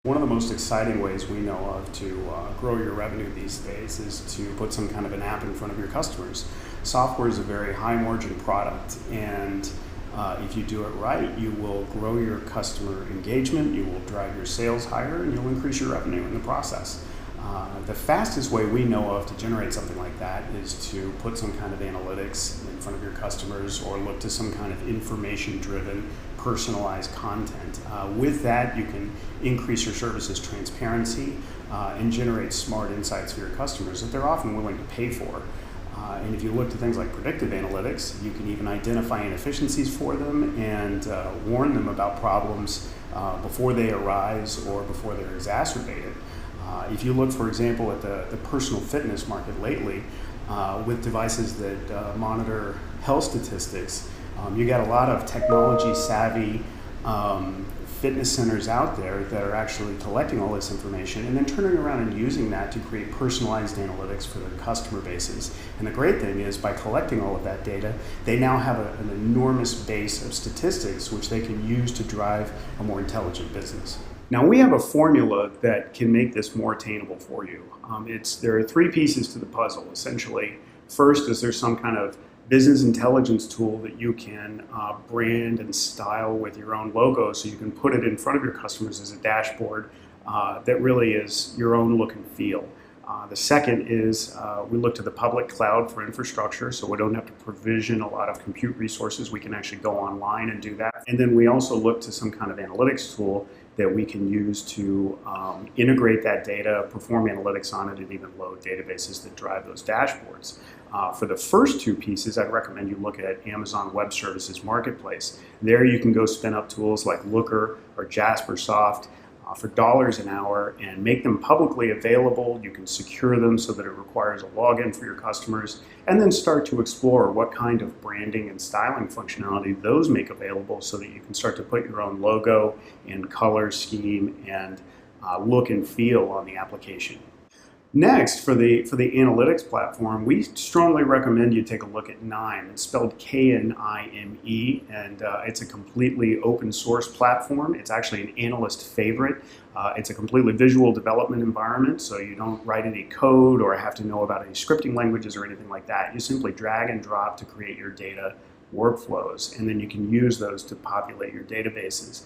One of the most exciting ways we know of to grow your revenue these days is to put some kind of an app in front of your customers. Software is a very high margin product, and if you do it right, you will grow your customer engagement, you will drive your sales higher, and you'll increase your revenue in the process. The fastest way we know of to generate something like that is to put some kind of analytics in front of your customers or look to some kind of information-driven, personalized content. With that, you can increase your service's transparency and generate smart insights for your customers that they're often willing to pay for. And if you look to things like predictive analytics, you can even identify inefficiencies for them and warn them about problems before they arise or before they're exacerbated. If you look, for example, at the personal fitness market lately, with devices that monitor health statistics, you got a lot of technology-savvy fitness centers out there that are actually collecting all this information and then turning around and using that to create personalized analytics for their customer bases. And the great thing is, by collecting all of that data, they now have an enormous base of statistics which they can use to drive a more intelligent business. Now, we have a formula that can make this more attainable for you. There are three pieces to the puzzle, essentially. First is there's some kind of business intelligence tool that you can brand and style with your own logo, so you can put it in front of your customers as a dashboard that really is your own look and feel. The second is we look to the public cloud for infrastructure, so we don't have to provision a lot of compute resources. We can actually go online and do that. And then we also look to some kind of analytics tool that we can use to integrate that data, perform analytics on it, and even load databases that drive those dashboards. For the first two pieces, I'd recommend you look at Amazon Web Services Marketplace. There you can go spin up tools like Looker or Jaspersoft for dollars an hour and make them publicly available. You can secure them so that it requires a login for your customers, and then start to explore what kind of branding and styling functionality those make available so that you can start to put your own logo and color scheme and look and feel on the application. Next, for the analytics platform, we strongly recommend you take a look at KNIME. It's spelled Knime, and it's a completely open source platform. It's actually an analyst favorite. It's a completely visual development environment, so you don't write any code or have to know about any scripting languages or anything like that. You simply drag and drop to create your data workflows, and then you can use those to populate your databases.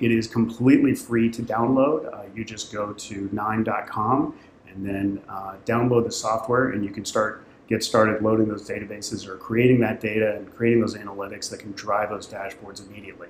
It is completely free to download. You just go to knime.com and then download the software, and you can get started loading those databases or creating that data and creating those analytics that can drive those dashboards immediately.